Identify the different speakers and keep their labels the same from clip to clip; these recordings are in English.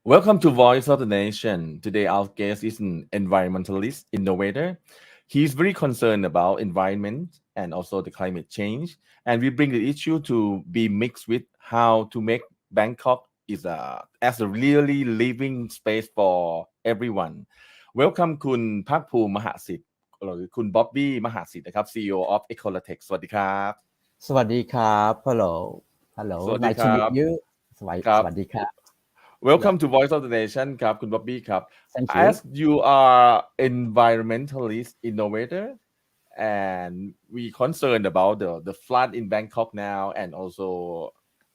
Speaker 1: Welcome to Voice of the Nation. Today, our guest is an environmentalist innovator. He's very concerned about environment and also the climate change. And we bring the issue to be mixed with how to make Bangkok is as a really living space for everyone. Welcome คุณภาคภูมิมหสิทธิ์หรือคุณบ๊อบบี้มหสิทธิ์นะครับ CEO of Ecolotech สวัสดีครับ
Speaker 2: สวัสดีครับ Hello
Speaker 1: สวัสดี
Speaker 2: Nice
Speaker 1: ค
Speaker 2: to
Speaker 1: รั
Speaker 2: meet
Speaker 1: บ
Speaker 2: you
Speaker 1: ครับ
Speaker 2: สวัสดีครับ
Speaker 1: Welcome to Voice of the Nation ครับคุณบ๊อบบี้ครับ
Speaker 2: Thank you
Speaker 1: As you are environmentalist innovator and we concerned about the flood in Bangkok now and also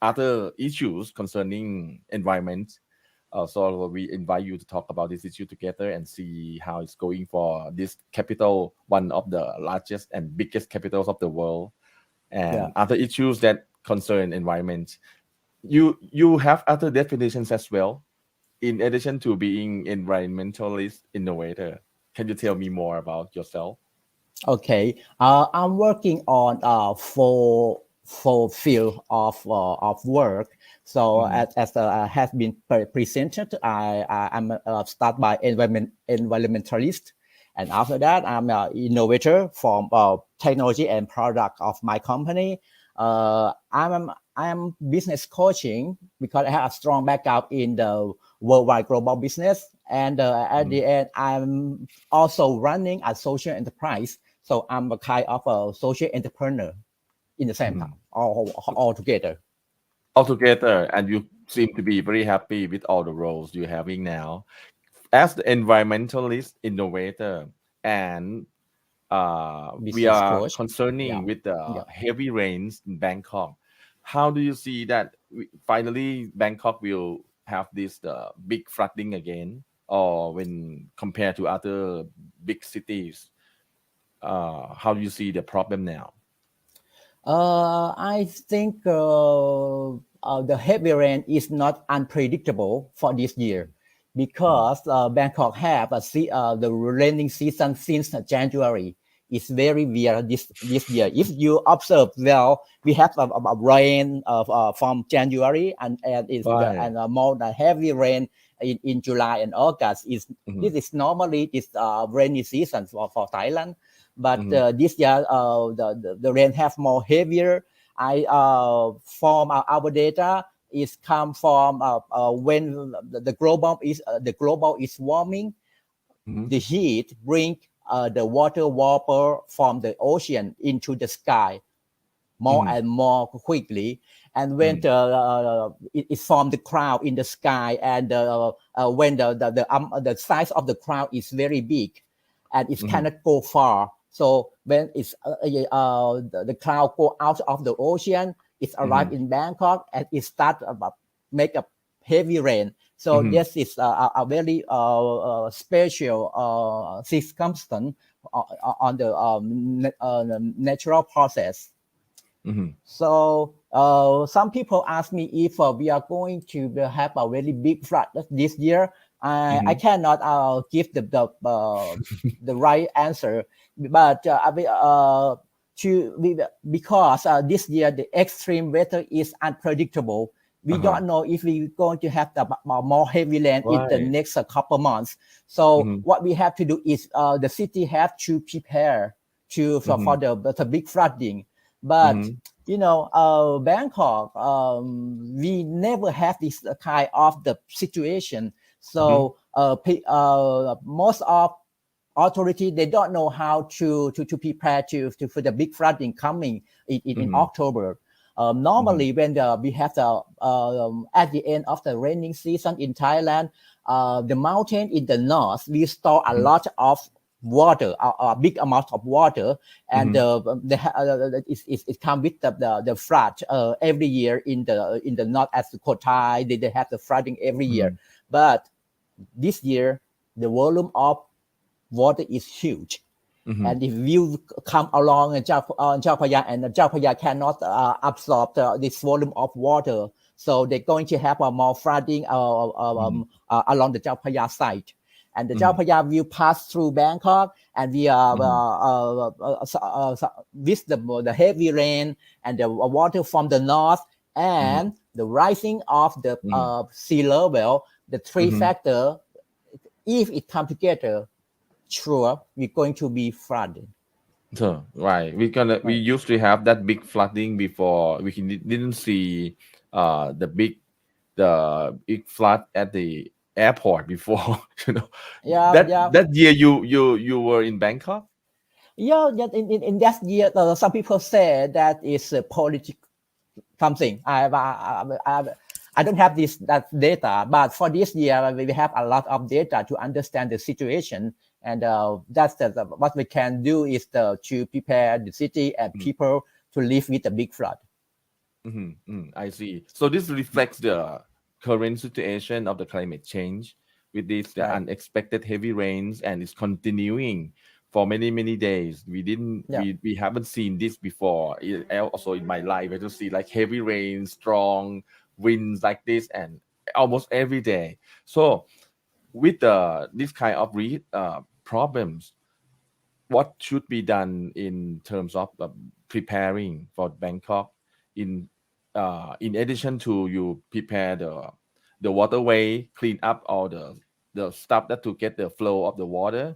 Speaker 1: other issues concerning environment. So we invite you to talk about this issue together and see how it's going for this capital, one of the largest and biggest capitals of the world, and other issues that concern environment. You have other definitions as well, in addition to being environmentalist innovator. Can you tell me more about yourself?
Speaker 2: Okay, I'm working on four field of work. So as has been presented, I'm start by environmentalist, and after that I'm an innovator from technology and product of my company. I'm business coaching because I have a strong background in the worldwide global business, and at the end I'm also running a social enterprise. So I'm a kind of a social entrepreneur in the same time, all together.
Speaker 1: Altogether, and you seem to be very happy with all the roles you're having now. As the environmentalist innovator, and we
Speaker 2: Business
Speaker 1: are
Speaker 2: coach.
Speaker 1: concerning with the heavy rains in Bangkok. How do you see that finally Bangkok will have this big flooding again, or when compared to other big cities? How do you see the problem now?
Speaker 2: I think the heavy rain is not unpredictable for this year because Bangkok have the raining season since January. It's very weird this year. If you observe well, we have a rain from January and it's and more than heavy rain in July and August. This is normally this rainy season for Thailand. But this year, the rain have more heavier. From our data is come from when the global is warming. The heat bring the water vapor from the ocean into the sky more and more quickly. And when it form the cloud in the sky, and when the size of the cloud is very big, and it cannot go far. So when it's the cloud go out of the ocean, it arrive in Bangkok and it start make a heavy rain. So this is a very special circumstance on the natural process. So some people ask me if we are going to have a very big flood this year. I cannot give the right answer, but because this year the extreme weather is unpredictable. We don't know if we're going to have the more heavy rain in the next couple months. So what we have to do is the city have to prepare for the big flooding. But Bangkok, we never have this kind of the situation. So most of authority, they don't know how to prepare for the big flooding coming in October. Normally when we have at the end of the raining season in Thailand, the mountain in the north, we store a lot of water, a big amount of water, and it comes with the flood every year in the north as Kotai. They have the flooding every year. But this year the volume of water is huge. And if you come along Chao Phraya, and Chao Phraya cannot absorb this volume of water, so they're going to have more flooding along the Chao Phraya side. and the Chao Phraya will pass through Bangkok, and we with the heavy rain and the water from the north and the rising of the sea level, the three factor, if it come together, sure, we're going to be flooded.
Speaker 1: So right, we used to have that big flooding before. We didn't see the big flood at the airport before. You know, that year you were in Bangkok.
Speaker 2: Yeah, in that year, some people say that is political something. I don't have that data, but for this year we have a lot of data to understand the situation, and that's what we can do is to prepare the city and people to live with the big flood.
Speaker 1: I see. So this reflects the current situation of the climate change with the unexpected heavy rains, and it's continuing for many days. We haven't seen this before. Also in my life, I just see like heavy rain, strong winds like this, and almost every day. So with this kind of problems, what should be done in terms of preparing for Bangkok in addition to you prepare the waterway, clean up all the stuff that to get the flow of the water?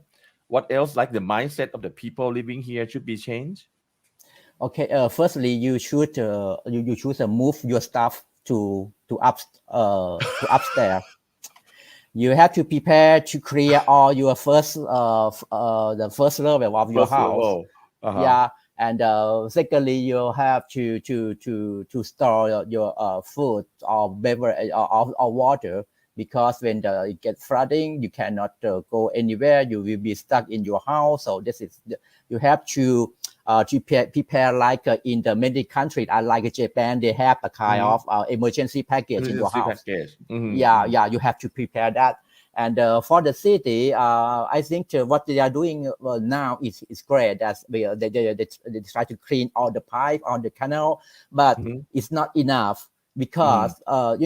Speaker 1: What else, like the mindset of the people living here, should be changed?
Speaker 2: Okay, firstly, you should you should move your stuff to upstairs. You have to prepare to clear all your the first level of your house. Yeah, and secondly, you have to store your food or beverage or water, because when it gets flooding, you cannot go anywhere. You will be stuck in your house. So this is you have to prepare like in the many countries, like Japan, they have a kind of emergency package in your house. Yeah, you have to prepare that. And for the city, I think what they are doing now is great. As they try to clean all the pipe on the canal, but it's not enough, because what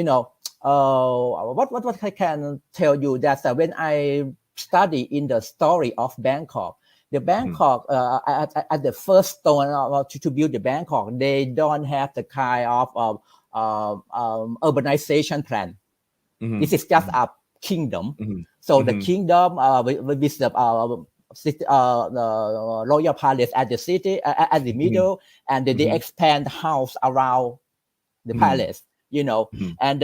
Speaker 2: I can tell you that when I study in the story of Bangkok, the Bangkok at the first stone to build the Bangkok, they don't have the kind of urbanization plan. This is just a kingdom. So the kingdom with the royal palace at the city at the middle, and they expand house around the palace. And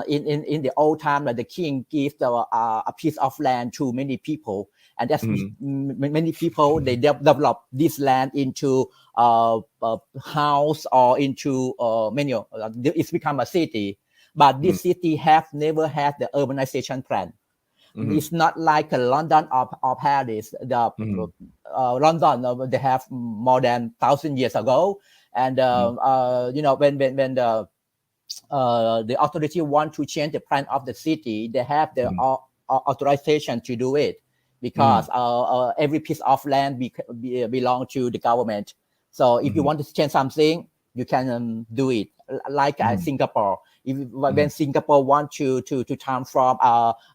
Speaker 2: in the old time, the king gives a piece of land to many people, and that's many people, they develop this land into house or into it's become a city. But this city have never had the urbanization plan. It's not like London or Paris. London, they have more than 1,000 years ago, and when the authority want to change the plan of the city, they have the authorization to do it, because every piece of land belong to the government. So if you want to change something, you can do it. Like Singapore, when Singapore want to transform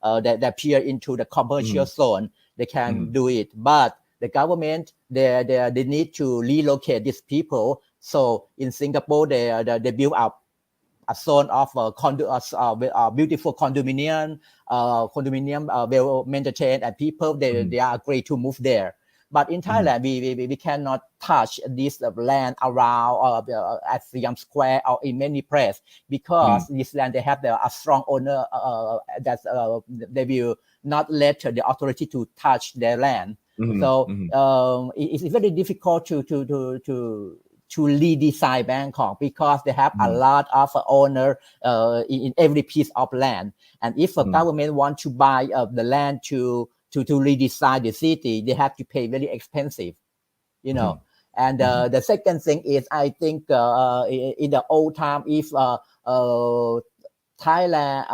Speaker 2: that pier into the commercial zone, they can do it. But the government, they need to relocate these people. So in Singapore, they build up a zone of beautiful condominium, well maintained, and people they are agree to move there. But in Thailand, we cannot touch this land around at Siam Square or in many places, because this land they have a strong owner that they will not let the authority to touch their land. So it's very difficult to redesign Bangkok, because they have a lot of owner in every piece of land. And if a government want to buy the land to redesign the city, they have to pay very expensive, And the second thing is, I think in the old time, if Thailand,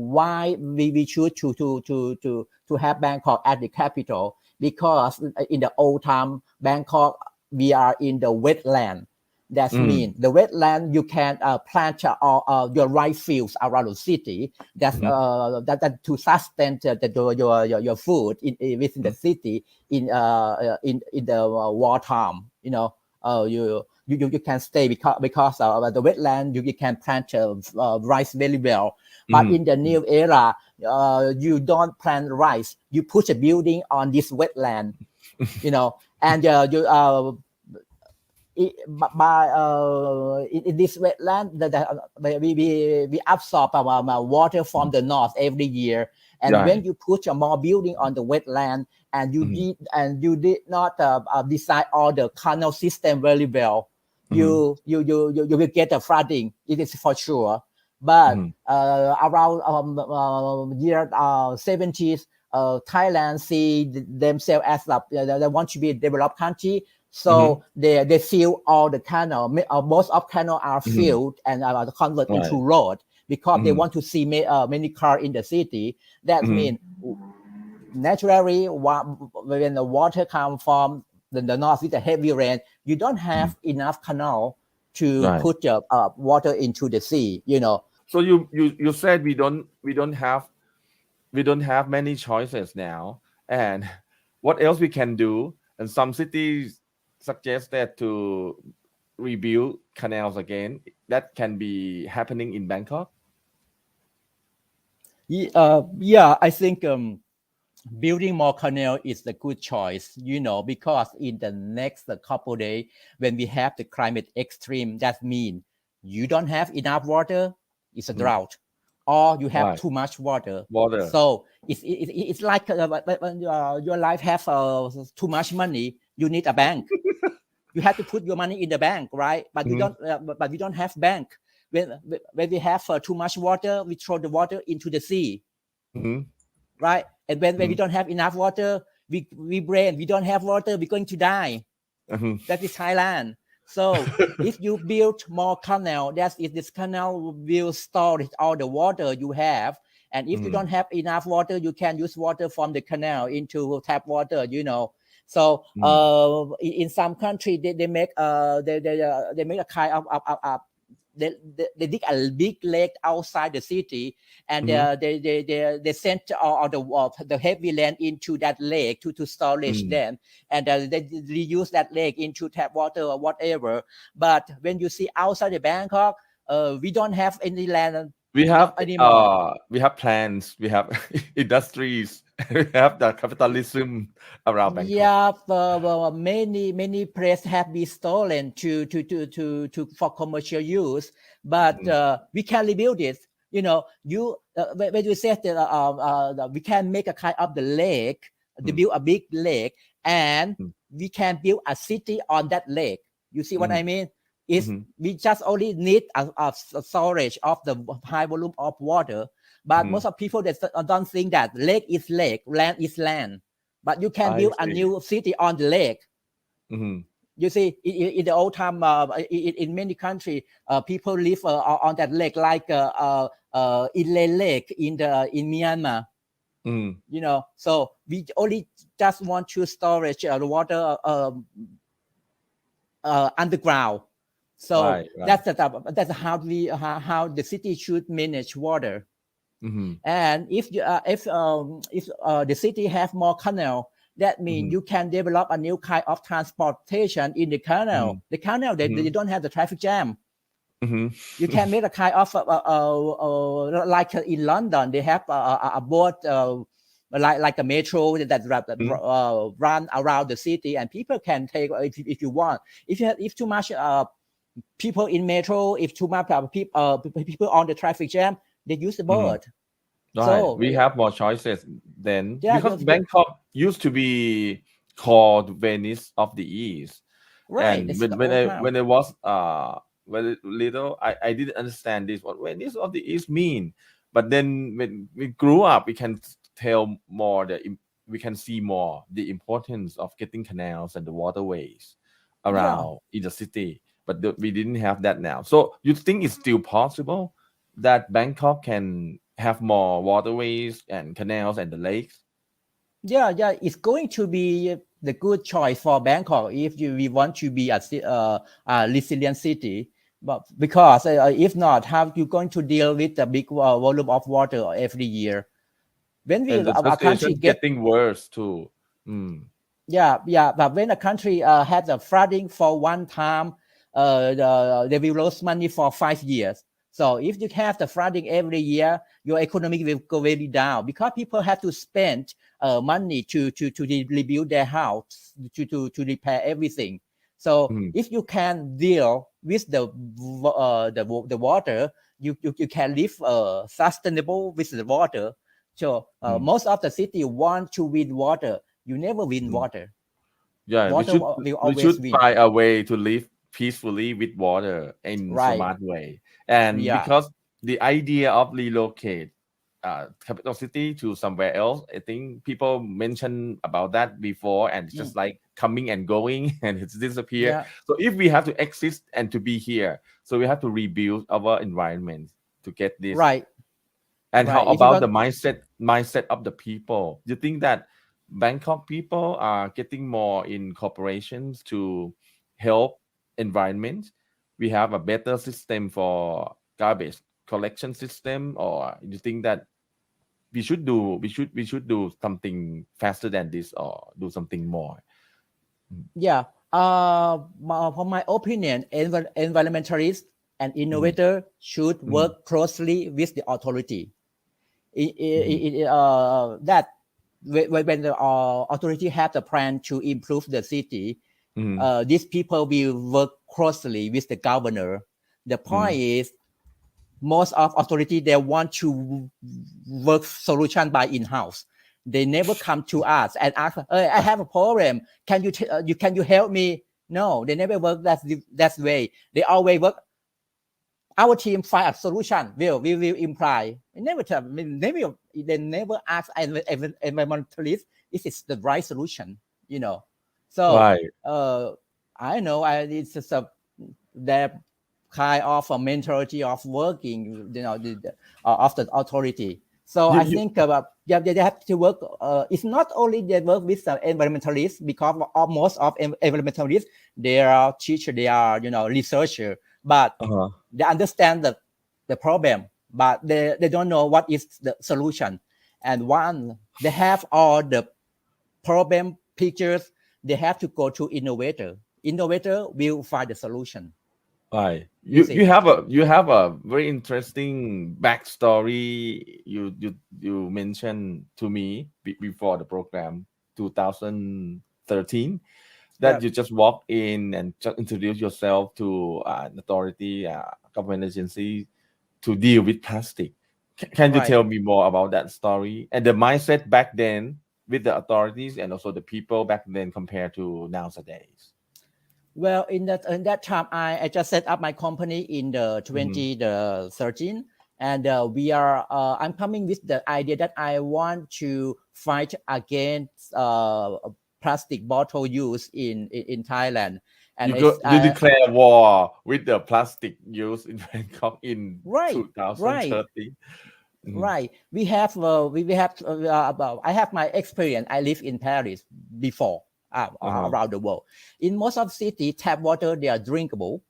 Speaker 2: why we choose to have Bangkok as the capital, because in the old time, Bangkok, we are in the wetland. That's mean the wetland you can plant your rice fields around the city. That's that to sustain your food within the city in the wartime. You know, you can stay because the wetland you can plant rice very well. But in the new era, you don't plant rice. You put a building on this wetland. You know, and you by in this wetland we absorb our water from the north every year, and
Speaker 1: Right.
Speaker 2: when you put a more building on the wetland and you did not design all the canal system very well, you will get a flooding. It is for sure. But around year 70s, Thailand see themselves as they want to be a developed country. So they fill all the canal. Most of canal are filled and are converted into road because they want to see many cars in the city. That means naturally when the water comes from the north with the heavy rain, you don't have enough canal to put the water into the sea. You know.
Speaker 1: So you said we don't have many choices now, and what else we can do? And some cities suggest that to rebuild canals again. That can be happening in Bangkok.
Speaker 2: Yeah, I think building more canal is a good choice, you know, because in the next couple days, when we have the climate extreme, that means you don't have enough water, it's a drought, or you have too much water. So it's like when your life have too much money, you need a bank. You have to put your money in the bank, right? But we don't have bank. When we have too much water, we throw the water into the sea, right? And when we don't have enough water, we don't have water, we're going to die. That is Thailand. So if you build more canal, this canal will store all the water you have. And if you don't have enough water, you can use water from the canal into tap water, you know. So in some country they make they make a kind of they dig a big lake outside the city, and they send all the heavy land into that lake to storage them, and they reuse that lake into tap water or whatever. But when you see outside the Bangkok, we don't have any land
Speaker 1: We have
Speaker 2: anymore.
Speaker 1: we have plans, we have industries, we have the capitalism around Bangkok.
Speaker 2: Yeah, many places have been stolen to for commercial use, but we can rebuild it. You know, when you said that we can make a kind of the lake, build a big lake, and we can build a city on that lake. You see what I mean? We just only need a storage of the high volume of water. But most of people that don't think that lake is lake, land is land. But you can build a new city on the lake. You see, in the old time, in many countries, people live on that lake, like Inle Lake in Myanmar. You know, so we only just want to storage the water underground. So that's how the city should manage water. And if the city have more canal, that means you can develop a new kind of transportation in the canal. The canal they don't have the traffic jam. You can make a kind of like in London they have a boat like a metro that run around the city, and people can take if you want. If too much people in metro, if too much people on the traffic jam, they use the boat.
Speaker 1: Right.
Speaker 2: So
Speaker 1: we have more choices then,
Speaker 2: yeah,
Speaker 1: because Bangkok used to be called Venice of the East.
Speaker 2: Right.
Speaker 1: And when I was very little, I didn't understand this what Venice of the East mean. But then when we grew up, we can tell more we can see more the importance of getting canals and the waterways around in the city. But we didn't have that now. So you think it's still possible that Bangkok can have more waterways and canals and the lakes?
Speaker 2: Yeah, it's going to be the good choice for Bangkok if we want to be a resilient city. But because if not, how you going to deal with the big volume of water every year? When
Speaker 1: And the
Speaker 2: a country
Speaker 1: situation
Speaker 2: get
Speaker 1: getting worse too. Mm.
Speaker 2: yeah, but when a country has a flooding for one time, they will lose money for 5 years. So if you have the flooding every year, your economy will go very down because people have to spend money to rebuild their house, to repair everything. So
Speaker 1: Mm.
Speaker 2: if you can deal with the water, you can live sustainable with the water. So
Speaker 1: Mm.
Speaker 2: most of the city want to win water. You never win
Speaker 1: Mm.
Speaker 2: water.
Speaker 1: Yeah,
Speaker 2: Water will
Speaker 1: we
Speaker 2: always
Speaker 1: should
Speaker 2: win.
Speaker 1: find a way to live peacefully with water in
Speaker 2: Right.
Speaker 1: smart way. And
Speaker 2: Yeah.
Speaker 1: because the idea of relocate capital city to somewhere else, I think people mentioned about that before, and it's just like coming and going and it's disappear.
Speaker 2: Yeah.
Speaker 1: So if we have to exist and to be here, so we have to rebuild our environment to get this.
Speaker 2: Right.
Speaker 1: And how
Speaker 2: Right. If you
Speaker 1: about the
Speaker 2: want,
Speaker 1: mindset of the people? Do you think that Bangkok people are getting more in corporations to help environment? We have a better system for garbage collection system, or you think that we should do something faster than this or do something more?
Speaker 2: yeah. For my opinion, environmentalists and
Speaker 1: Mm-hmm.
Speaker 2: innovator should work closely with the authority.
Speaker 1: Mm-hmm.
Speaker 2: That when the authority have the plan to improve the city,
Speaker 1: Mm-hmm.
Speaker 2: these people will work closely with the governor. The point is, most of authority they want to work solution by in-house. They never come to us and ask, hey, I have a problem, can you help me? No, they never work that way. They always work, our team find a solution, we will imply. They never ask environmentalists if it's the right solution, you know. So
Speaker 1: Right.
Speaker 2: I know it's just their kind of a mentality of working, of the authority. So
Speaker 1: You,
Speaker 2: I
Speaker 1: you,
Speaker 2: think about, yeah, they have to work. It's not only they work with environmentalists, because most of environmentalists, they are teacher, they are researcher, but
Speaker 1: uh-huh.
Speaker 2: they understand the problem, but they don't know what is the solution. And one, they have all the problem pictures, they have to go to innovator will find the solution.
Speaker 1: Right.
Speaker 2: You
Speaker 1: You
Speaker 2: see.
Speaker 1: have a very interesting backstory. You mentioned to me before the program 2013
Speaker 2: Yeah.
Speaker 1: that you just walk in and just introduce yourself to an authority, government agency to deal with plastic. Can you
Speaker 2: Right.
Speaker 1: tell me more about that story and the mindset back then with the authorities and also the people back then compared to nowadays?
Speaker 2: Well, in that time, I just set up my company in the
Speaker 1: Mm-hmm.
Speaker 2: 2013, and I'm coming with the idea that I want to fight against plastic bottle use in Thailand, and
Speaker 1: You declare war with the plastic use in Bangkok in
Speaker 2: right, right.
Speaker 1: 2030. Mhm.
Speaker 2: Right. We have about, I have my experience. I live in Paris before,
Speaker 1: Uh-huh.
Speaker 2: around the world. In most of city, tap water they are drinkable,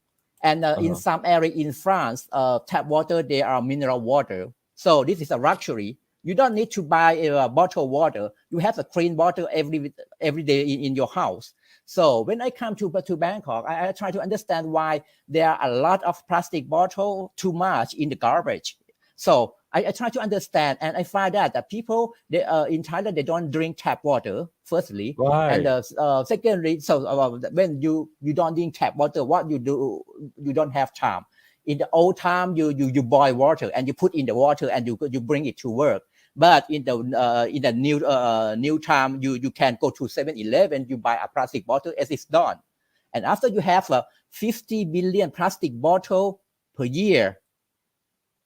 Speaker 2: and in
Speaker 1: Uh-huh.
Speaker 2: some area in France, tap water they are mineral water. So this is a luxury. You don't need to buy a bottled water. You have a clean water every day in your house. So when I come to Bangkok, I try to understand why there are a lot of plastic bottle too much in the garbage. So I try to understand, and I find that the people in Thailand they don't drink tap water. Firstly, and
Speaker 1: Right.
Speaker 2: secondly, so when you don't drink tap water, what you do? You don't have time. In the old time, you boil water and you put in the water and you bring it to work. But in the new time, you can go to 7-Eleven, you buy a plastic bottle as it's done, and after you have 50 billion plastic bottle per year,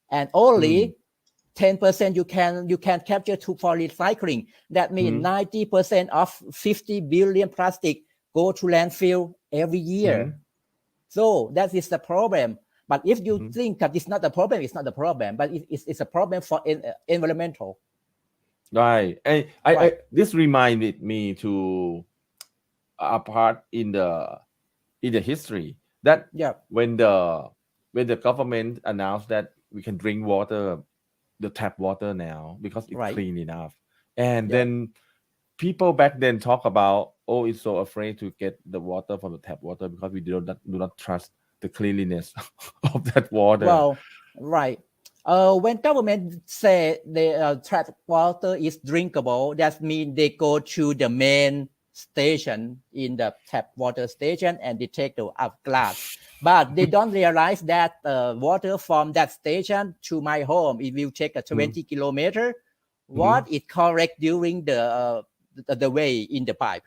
Speaker 2: and
Speaker 1: Mm.
Speaker 2: only 10% you can capture for recycling. That means
Speaker 1: Mm-hmm.
Speaker 2: 90% of 50 billion plastic go to landfill every
Speaker 1: Mm-hmm.
Speaker 2: year. So that is the problem. But if you
Speaker 1: Mm-hmm.
Speaker 2: think that it's not the problem, it's not the problem, but it's a problem for environmental.
Speaker 1: Right. And I
Speaker 2: Right.
Speaker 1: this reminded me to a part in the history that
Speaker 2: Yeah,
Speaker 1: when the government announced that we can drink water, the tap water now because it's
Speaker 2: right.
Speaker 1: clean enough, and
Speaker 2: Yeah.
Speaker 1: then people back then talk about, oh, it's so afraid to get the water from the tap water because we do not trust the cleanliness of that water.
Speaker 2: Well, right. When government say the tap water is drinkable, that means they go to the main station in the tap water station and they take the glass. But they don't realize that water from that station to my home, it will take a
Speaker 1: Mm-hmm.
Speaker 2: 20 kilometer.
Speaker 1: Mm-hmm.
Speaker 2: What is correct during the way in the pipe?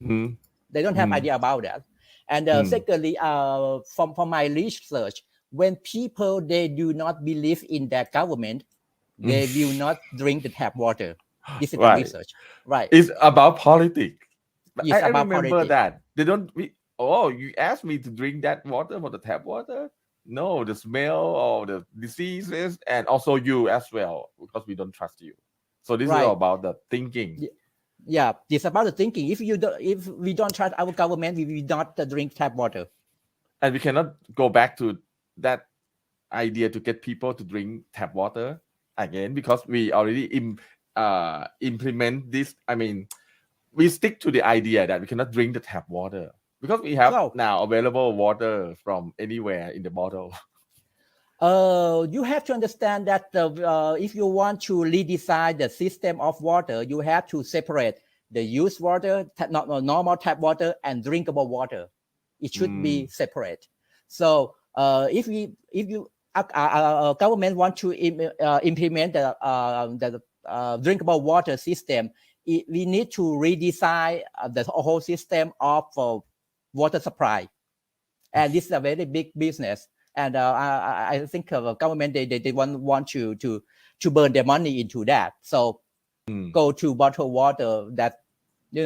Speaker 1: Mm-hmm.
Speaker 2: They don't have idea about that. And secondly, from my research, when people they do not believe in their government, they will not drink the tap water. This is the
Speaker 1: Right.
Speaker 2: research, right?
Speaker 1: It's about politics. I
Speaker 2: It's about
Speaker 1: remember
Speaker 2: politics.
Speaker 1: that. They don't. Oh, you asked me to drink that water for the tap water? No, the smell or the diseases, and also you as well, because we don't trust you. So this is all
Speaker 2: Right.
Speaker 1: about the thinking.
Speaker 2: Yeah, it's about the thinking. If we don't trust our government, we will not drink tap water.
Speaker 1: And we cannot go back to that idea to get people to drink tap water again because we already implement this. I mean, we stick to the idea that we cannot drink the tap water because we have
Speaker 2: So,
Speaker 1: now available water from anywhere in the bottle.
Speaker 2: you have to understand that if you want to redesign the system of water, you have to separate the used water, normal tap water, and drinkable water. It should be separate. So if you government want to implement the drinkable water system, we need to redesign the whole system of water supply, and this is a very big business. And I think government they want to burn their money into that. So go to bottled water that they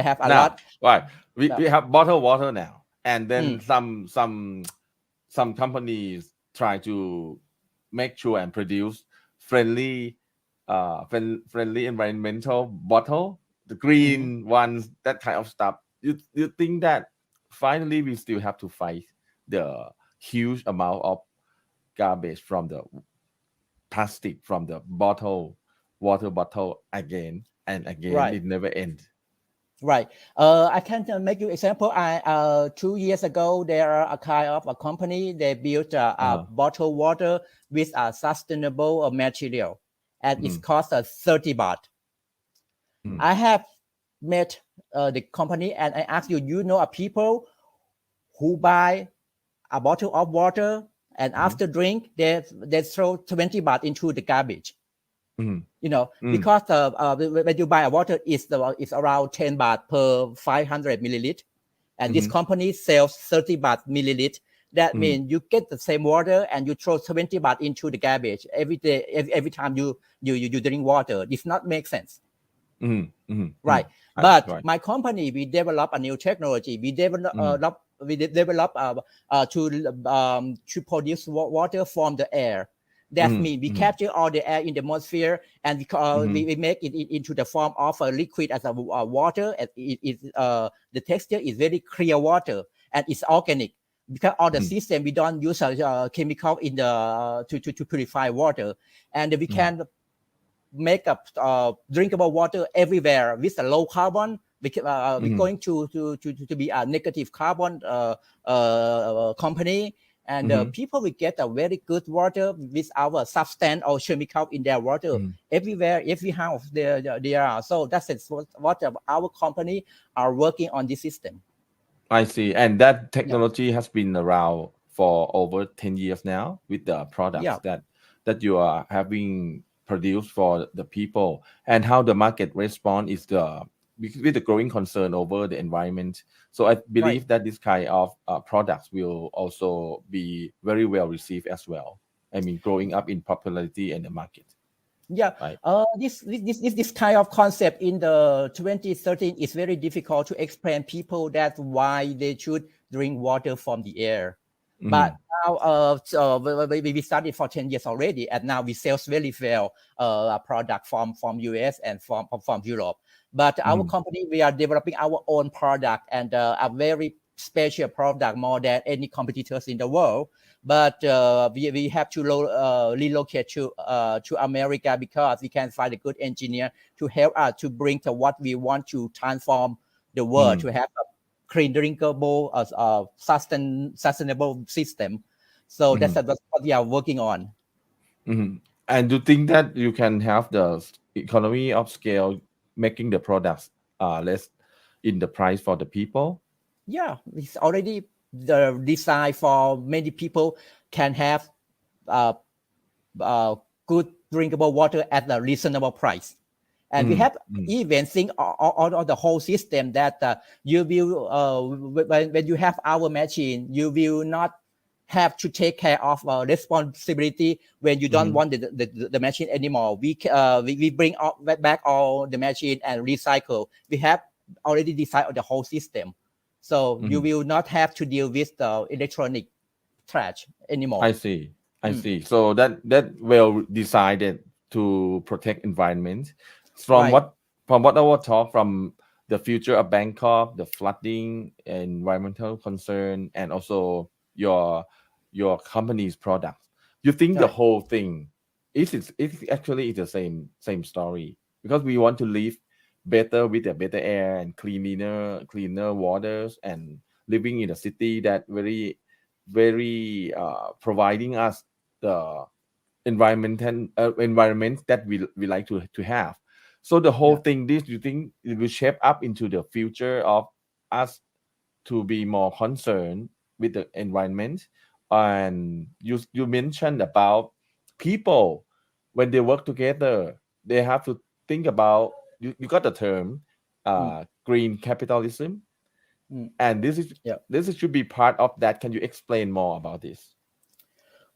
Speaker 2: have a
Speaker 1: Now,
Speaker 2: lot.
Speaker 1: right, we
Speaker 2: No.
Speaker 1: have bottled water now, and then
Speaker 2: Mm.
Speaker 1: some companies try to make sure and produce friendly friendly environmental bottle, the green ones, that kind of stuff. You think that finally we still have to fight the huge amount of garbage from the plastic from the water bottle again and again?
Speaker 2: Right.
Speaker 1: It never ends.
Speaker 2: Right. I can make you example. 2 years ago, there are a kind of a company they built a bottled water with a sustainable material, and it's cost 30 baht. I have met the company and I asked you, a people who buy a bottle of water and after drink they throw 20 baht into the garbage. Because when you buy a water, it's around 10 baht per 500 milliliter, and this company sells 30 baht milliliter. That means you get the same water and you throw 20 baht into the garbage every day. Every time you drink water, this not make sense. Right. But
Speaker 1: right.
Speaker 2: my company, we develop a new technology. We develop to produce water from the air. That means we capture all the air in the atmosphere and we make it into the form of a liquid as a water. And the texture is very clear water and it's organic. Because all the system, we don't use chemical in the to purify water, and we can make up drinkable water everywhere with a low carbon. We're going to be a negative carbon company, and people will get a very good water with our substance or chemical in their water everywhere, every house there are. So that's what our company are working on this system.
Speaker 1: I see. And that technology has been around for over 10 years now with the products that you are having produced for the people, and how the market response is with the growing concern over the environment. So I believe that this kind of products will also be very well received as well. I mean, growing up in popularity in the market.
Speaker 2: Yeah,
Speaker 1: right.
Speaker 2: This kind of concept in the 2013 is very difficult to explain people that why they should drink water from the air. But
Speaker 1: Mm-hmm.
Speaker 2: now, so we started for 10 years already, and now we sell very well a product from US and from Europe. But our
Speaker 1: Mm-hmm.
Speaker 2: company, we are developing our own product and a very special product more than any competitors in the world. But we have to relocate to America because we can find a good engineer to help us to bring to what we want to transform the world
Speaker 1: Mm-hmm.
Speaker 2: to have clean, drinkable, sustainable system. So
Speaker 1: Mm-hmm.
Speaker 2: that's what we are working on.
Speaker 1: Mm-hmm. And do you think that you can have the economy of scale making the products less in the price for the people?
Speaker 2: Yeah, it's already the design for many people can have uh, uh, good drinkable water at a reasonable price. And we
Speaker 1: Mm-hmm.
Speaker 2: have even think on the whole system that you will when you have our machine, you will not have to take care of responsibility when you don't
Speaker 1: Mm-hmm.
Speaker 2: want the machine anymore. We bring back all the machine and recycle. We have already designed the whole system, so you
Speaker 1: Mm-hmm.
Speaker 2: will not have to deal with the electronic trash anymore.
Speaker 1: I see. I
Speaker 2: Mm,
Speaker 1: see. So that well decided to protect environment. From
Speaker 2: right.
Speaker 1: what our talk from the future of Bangkok, the flooding, environmental concern, and also your your company's products. You think the
Speaker 2: Right.
Speaker 1: whole thing it actually is the same story because we want to live better with a better air and cleaner waters and living in a city that very providing us the environment that we like to have. So the whole
Speaker 2: Yeah.
Speaker 1: thing, this you think it will shape up into the future of us to be more concerned with the environment. And you mentioned about people when they work together, they have to think about you got the term
Speaker 2: Mm,
Speaker 1: green capitalism,
Speaker 2: mm,
Speaker 1: and
Speaker 2: yeah.
Speaker 1: should be part of that. Can you explain more about this?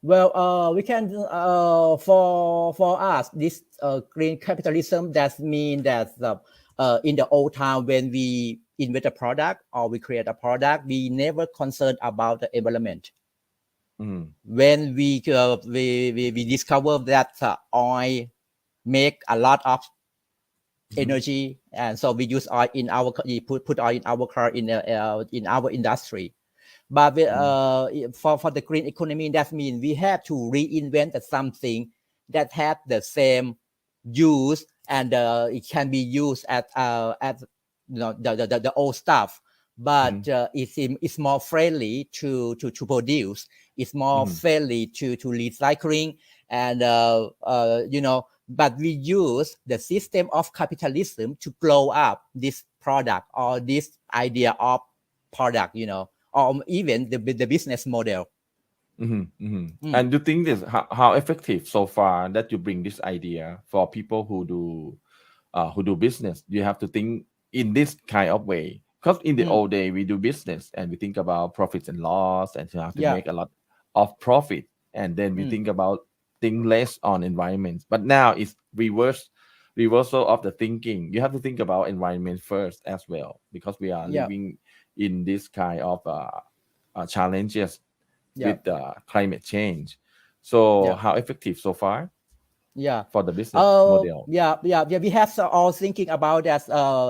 Speaker 2: Well, we can for us this green capitalism that mean that in the old time when we invent a product or we create a product, we never concerned about the environment.
Speaker 1: Mm,
Speaker 2: When we discover that oil make a lot of
Speaker 1: mhm,
Speaker 2: energy, and so we use oil in our we put oil in our car in our industry. But
Speaker 1: mhm,
Speaker 2: for the green economy, that means we have to reinvent something that had the same use and it can be used at the old stuff, but
Speaker 1: mhm,
Speaker 2: it's more friendly to produce. It's more
Speaker 1: mhm,
Speaker 2: friendly to recycling and but we use the system of capitalism to blow up this product or this idea of product, or even the business model.
Speaker 1: mhm, mhm.
Speaker 2: Mm,
Speaker 1: And you think this how effective so far that you bring this idea for people who do business? You have to think in this kind of way because in the
Speaker 2: mm,
Speaker 1: old day we do business and we think about profits and loss and you have to
Speaker 2: yeah.
Speaker 1: make a lot of profit, and then we
Speaker 2: Mm,
Speaker 1: think about think less on environment. But now it's reversal of the thinking. You have to think about environment first as well because we are
Speaker 2: yeah.
Speaker 1: living in this kind of challenges
Speaker 2: Yeah.
Speaker 1: with climate change. So
Speaker 2: Yeah.
Speaker 1: how effective so far
Speaker 2: Yeah.
Speaker 1: for the business model?
Speaker 2: Yeah. We have all thinking about that.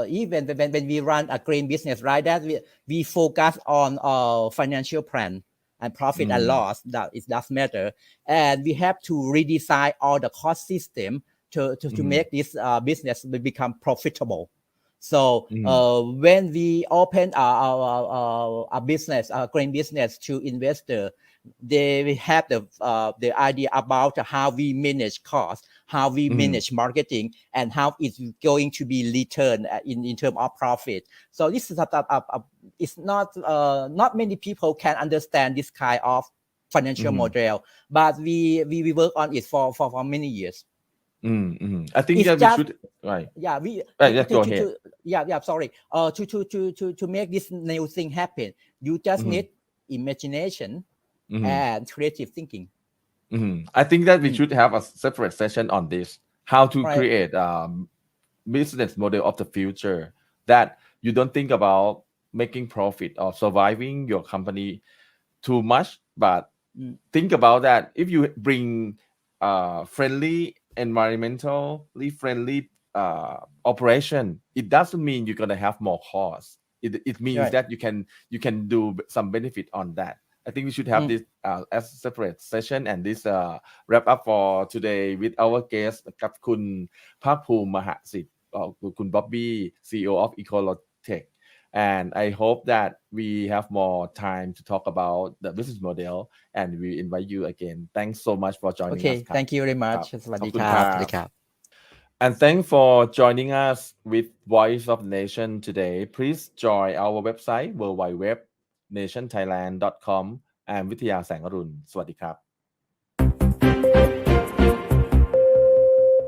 Speaker 2: Even when we run a green business, right? That we focus on financial plan and profit and
Speaker 1: Mm,
Speaker 2: loss. That it does matter, and we have to redesign all the cost system to
Speaker 1: mhm,
Speaker 2: make this business become profitable. So
Speaker 1: mhm,
Speaker 2: when we open a business, a green business to investor, they have the idea about how we manage costs, how we
Speaker 1: mhm,
Speaker 2: manage marketing, and how it's going to be returned in terms of profit. So this is it's not many people can understand this kind of financial
Speaker 1: mhm.
Speaker 2: model, but we work on it for many years.
Speaker 1: Mm, mhm. I think
Speaker 2: It's
Speaker 1: that we
Speaker 2: just
Speaker 1: should right.
Speaker 2: yeah we
Speaker 1: Right, let's go ahead.
Speaker 2: yeah, sorry, to make this new thing happen, you just
Speaker 1: Mhm,
Speaker 2: need imagination
Speaker 1: mhm,
Speaker 2: and creative thinking.
Speaker 1: mhm. I think that we
Speaker 2: Mm,
Speaker 1: should have a separate session on this, how to
Speaker 2: right.
Speaker 1: create business model of the future that you don't think about making profit or surviving your company too much, but think about that. If you bring friendly, environmentally friendly operation, it doesn't mean you're gonna have more costs. It means
Speaker 2: Right.
Speaker 1: that you can do some benefit on that. I think we should have this as a separate session, and this wrap up for today with our guest กับคุณภาคภูมิมหสิทธิ์คุณบ๊อบบี้ CEO of Ecolotech. And I hope that we have more time to talk about the business model, and we invite you again. Thanks so much for joining
Speaker 2: Okay
Speaker 1: us ครับ
Speaker 2: thank you very
Speaker 1: ครั
Speaker 2: much
Speaker 1: บ
Speaker 2: สวัส
Speaker 1: ขอบ
Speaker 2: ดี
Speaker 1: คุ
Speaker 2: ค
Speaker 1: ณ
Speaker 2: รั
Speaker 1: ค
Speaker 2: บ
Speaker 1: รั
Speaker 2: สวัสดี
Speaker 1: บ
Speaker 2: ครับ
Speaker 1: And thanks for joining us with Voice of Nation today. Please join our website www.nationthailand.com and Vitaya Saeng-Aroon สวัสดีครับ